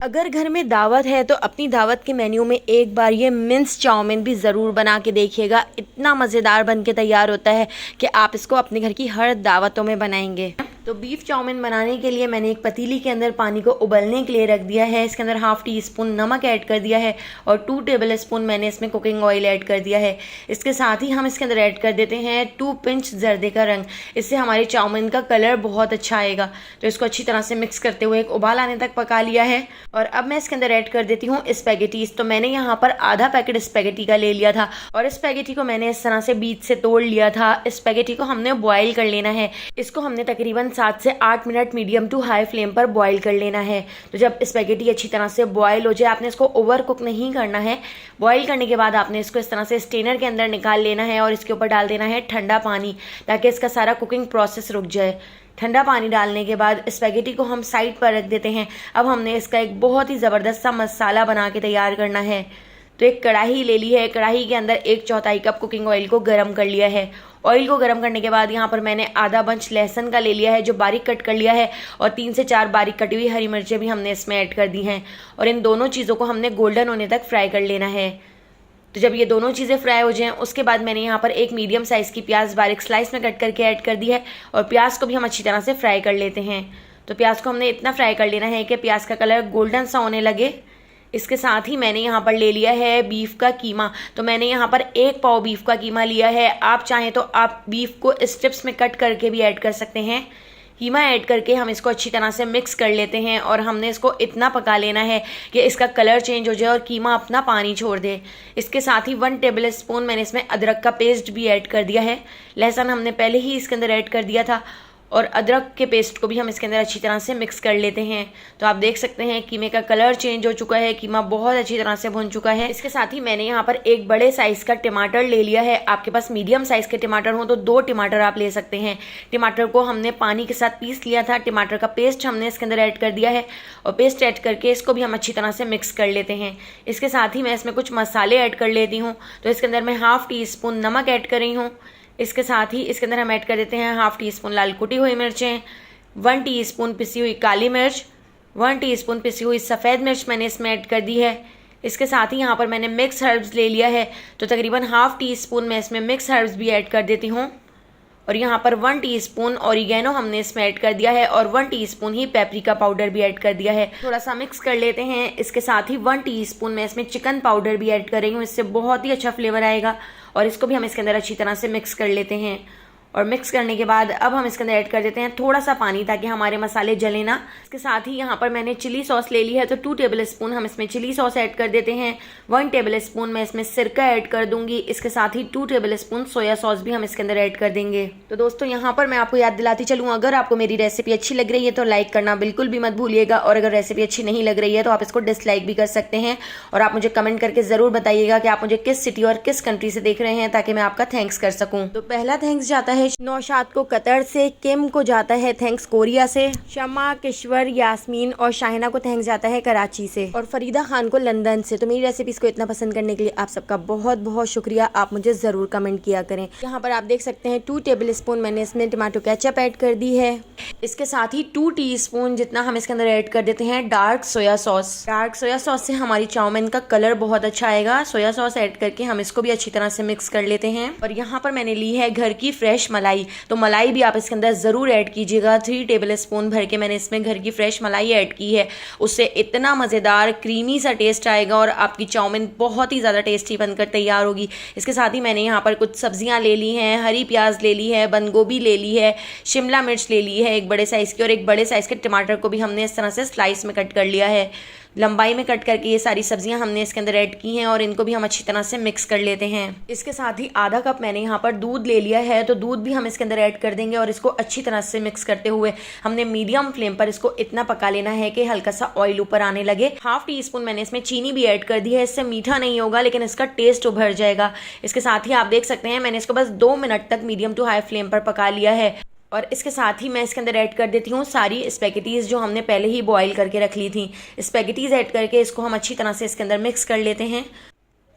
अगर घर में दावत है तो अपनी दावत के मेन्यू में एक बार ये मिन्स चाउमीन भी ज़रूर बना के देखिएगा। इतना मज़ेदार बन के तैयार होता है कि आप इसको अपने घर की हर दावतों में बनाएंगे। तो बीफ चाउमीन बनाने के लिए मैंने एक पतीली के अंदर पानी को उबलने के लिए रख दिया है। इसके अंदर हाफ़ टी स्पून नमक ऐड कर दिया है और 2 टेबल स्पून मैंने इसमें कुकिंग ऑयल ऐड कर दिया है। इसके साथ ही हम इसके अंदर ऐड कर देते हैं 2 पिंच जर्दे का रंग। इससे हमारे चाउमीन का कलर बहुत अच्छा आएगा। तो इसको अच्छी तरह से मिक्स करते हुए एक उबाल आने तक पका लिया है। और अब मैं इसके अंदर ऐड कर देती हूँ स्पैगेटीज। तो मैंने यहाँ पर आधा पैकेट स्पैगेटी का ले लिया था और स्पैगेटी को मैंने इस तरह से बीच से तोड़ लिया था। स्पैगेटी को हमने बॉईल कर लेना है। इसको हमने तकरीबन 7 से 8 minute medium to high flame पर बॉईल कर लेना है। तो जब स्पैगेटी अच्छी तरह से बॉईल हो जाए, आपने इसको ओवर कुक नहीं करना है। बॉईल करने के बाद आपने इसको इस तरह से स्टेनर के अंदर निकाल लेना है और इसके ऊपर डाल देना है ठंडा पानी, ताकि इसका सारा कुकिंग प्रोसेस रुक जाए। ठंडा पानी डालने के बाद स्पैगेटी को हम साइड पर रख देते हैं। अब हमने इसका एक बहुत ही ज़बरदस्त सा मसाला बना के तैयार करना है। तो एक कढ़ाई ले ली है। कढ़ाई के अंदर 1/4 कप कुकिंग ऑयल को गर्म कर लिया है। ऑयल को गर्म करने के बाद यहाँ पर मैंने आधा बंच लहसुन का ले लिया है जो बारीक कट कर लिया है, और 3 से 4 बारीक कटी हुई हरी मिर्चें भी हमने इसमें ऐड कर दी हैं। और इन दोनों चीज़ों को हमने गोल्डन होने तक फ्राई कर लेना है। तो जब ये दोनों चीज़ें फ्राई हो जाएं, उसके बाद मैंने यहाँ पर एक मीडियम साइज़ की प्याज बारीक स्लाइस में कट करके ऐड कर दी है। और प्याज को भी हम अच्छी तरह से फ्राई कर लेते हैं। तो प्याज को हमने इतना फ्राई कर लेना है कि प्याज का कलर गोल्डन सा होने लगे। इसके साथ ही मैंने यहाँ पर ले लिया है बीफ का कीमा। तो मैंने यहाँ पर 1 पाव बीफ का कीमा लिया है। आप चाहें तो आप बीफ को स्ट्रिप्स में कट करके भी ऐड कर सकते हैं। कीमा ऐड करके हम इसको अच्छी तरह से मिक्स कर लेते हैं और हमने इसको इतना पका लेना है कि इसका कलर चेंज हो जाए और कीमा अपना पानी छोड़ दे। इसके साथ ही 1 टेबल स्पून मैंने इसमें अदरक का पेस्ट भी ऐड कर दिया है। लहसुन हमने पहले ही इसके अंदर ऐड कर दिया था और अदरक के पेस्ट को भी हम इसके अंदर अच्छी तरह से मिक्स कर लेते हैं। तो आप देख सकते हैं कीमे का कलर चेंज हो चुका है, कीमा बहुत अच्छी तरह से भुन चुका है। इसके साथ ही मैंने यहाँ पर एक बड़े साइज़ का टमाटर ले लिया है। आपके पास मीडियम साइज़ के टमाटर हो तो 2 टमाटर आप ले सकते हैं। टमाटर को हमने पानी के साथ पीस लिया था। टमाटर का पेस्ट हमने इसके अंदर ऐड कर दिया है और पेस्ट ऐड करके इसको भी हम अच्छी तरह से मिक्स कर लेते हैं। इसके साथ ही मैं इसमें कुछ मसाले ऐड कर लेती हूँ। तो इसके अंदर मैं हाफ़ टी स्पून नमक ऐड कर रही हूँ। इसके साथ ही इसके अंदर हम ऐड कर देते हैं हाफ़ टी स्पून लाल कुटी हुई मिर्चें, 1 टीस्पून पिसी हुई काली मिर्च, 1 टीस्पून पिसी हुई सफ़ेद मिर्च मैंने इसमें ऐड कर दी है। इसके साथ ही यहाँ पर मैंने मिक्स हर्ब्स ले लिया है। तो तकरीबन हाफ़ टी स्पून मैं इसमें मिक्स हर्ब्स भी ऐड कर देती हूँ। और यहाँ पर 1 टीस्पून ऑरिगेनो हमने इसमें ऐड कर दिया है और 1 टीस्पून ही पेपरिका पाउडर भी ऐड कर दिया है। थोड़ा सा मिक्स कर लेते हैं। इसके साथ ही 1 टीस्पून मैं इसमें चिकन पाउडर भी ऐड कर रही हूँ। इससे बहुत ही अच्छा फ्लेवर आएगा और इसको भी हम इसके अंदर अच्छी तरह से मिक्स कर लेते हैं। और मिक्स करने के बाद अब हम इसके अंदर ऐड कर देते हैं थोड़ा सा पानी, ताकि हमारे मसाले जले ना। इसके साथ ही यहाँ पर मैंने चिली सॉस ले ली है। तो 2 टेबल स्पून हम इसमें चिली सॉस ऐड कर देते हैं। 1 टेबल स्पून मैं इसमें सिरका ऐड कर दूंगी। इसके साथ ही 2 टेबल स्पून सोया सॉस भी हम इसके अंदर ऐड कर देंगे। तो दोस्तों यहाँ पर मैं आपको याद दिलाती चलूँ, अगर आपको मेरी रेसिपी अच्छी लग रही है तो लाइक करना बिल्कुल भी मत भूलिएगा। और अगर रेसिपी अच्छी नहीं लग रही है तो आप इसको डिसलाइक भी कर सकते हैं। और आप मुझे कमेंट करके ज़रूर बताइएगा कि आप मुझे किस सिटी और किस कंट्री से देख रहे हैं, ताकि मैं आपका थैंक्स कर सकूँ। तो पहला थैंक्स जाता है नौशाद को कतर से, किम को जाता है थैंक्स कोरिया से, शमा, किश्वर, यास्मीन और शाहिना को थैंक्स जाता है कराची से, और फरीदा खान को लंदन से। तो मेरी रेसिपीज को इतना पसंद करने के लिए आप सबका बहुत बहुत शुक्रिया। आप मुझे ज़रूर कमेंट किया करें। यहाँ पर आप देख सकते हैं 2 टेबल स्पून मैंने इसमें टमाटो केचप ऐड कर दी है। इसके साथ ही 2 टीस्पून जितना हम इसके अंदर ऐड कर देते हैं dark soya sauce. Dark soya sauce से हमारी चाउमीन का कलर बहुत अच्छा आएगा। सोया सॉस ऐड करके हम इसको भी अच्छी तरह से मिक्स कर लेते हैं। और यहाँ पर मैंने ली है घर की फ्रेश मलाई। तो मलाई भी आप इसके अंदर ज़रूर ऐड कीजिएगा। 3 टेबल स्पून भर के मैंने इसमें घर की फ्रेश मलाई ऐड की है। उससे इतना मज़ेदार क्रीमी सा टेस्ट आएगा और आपकी चाउमीन बहुत ही ज़्यादा टेस्टी बनकर तैयार होगी। इसके साथ ही मैंने यहाँ पर कुछ सब्जियाँ ले ली हैं। हरी प्याज ले ली है, बंद गोभी ले ली है, शिमला मिर्च ले ली है एक बड़े साइज़ की, और एक बड़े साइज़ के टमाटर को भी हमने इस तरह से स्लाइस में कट कर लिया है। लंबाई में कट करके ये सारी सब्जियां हमने इसके अंदर ऐड की हैं और इनको भी हम अच्छी तरह से मिक्स कर लेते हैं। इसके साथ ही आधा कप मैंने यहाँ पर दूध ले लिया है। तो दूध भी हम इसके अंदर ऐड कर देंगे और इसको अच्छी तरह से मिक्स करते हुए हमने मीडियम फ्लेम पर इसको इतना पका लेना है कि हल्का सा ऑयल ऊपर आने लगे। हाफ टी स्पून मैंने इसमें चीनी भी ऐड कर दी है। इससे मीठा नहीं होगा लेकिन इसका टेस्ट उभर जाएगा। इसके साथ ही आप देख सकते हैं मैंने इसको बस 2 मिनट तक मीडियम टू हाई फ्लेम पर पका लिया है। और इसके साथ ही मैं इसके अंदर ऐड कर देती हूँ सारी स्पैगेटीज़ जो हमने पहले ही बॉईल करके रख ली थी। स्पैगेटीज़ ऐड करके इसको हम अच्छी तरह से इसके अंदर मिक्स कर लेते हैं।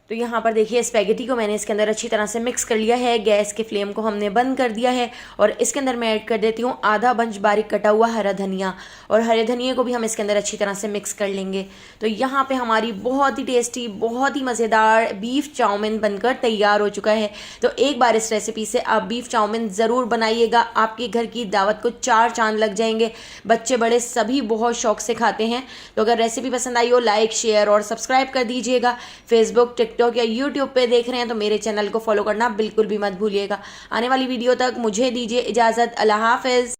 तो तो यहाँ पर देखिए स्पैगेटी को मैंने इसके अंदर अच्छी तरह से मिक्स कर लिया है। गैस के फ्लेम को हमने बंद कर दिया है और इसके अंदर मैं ऐड कर देती हूँ आधा बंच बारीक कटा हुआ हरा धनिया, और हरे धनिए को भी हम इसके अंदर अच्छी तरह से मिक्स कर लेंगे। तो यहाँ पे हमारी बहुत ही टेस्टी, बहुत ही मज़ेदार बीफ चाउमीन बनकर तैयार हो चुका है। तो एक बार इस रेसिपी से आप बीफ चाउमीन ज़रूर बनाइएगा, आपके घर की दावत को 4 चांद लग जाएंगे। बच्चे बड़े सभी बहुत शौक से खाते हैं। तो अगर रेसिपी पसंद आई हो, लाइक, शेयर और सब्सक्राइब कर दीजिएगा। फेसबुक, टिकटॉक या यूट्यूब पे देख रहे हैं तो मेरे चैनल को फॉलो करना बिल्कुल भी मत भूलिएगा। आने वाली वीडियो तक मुझे दीजिए इजाज़त। अल्लाह हाफ़िज़।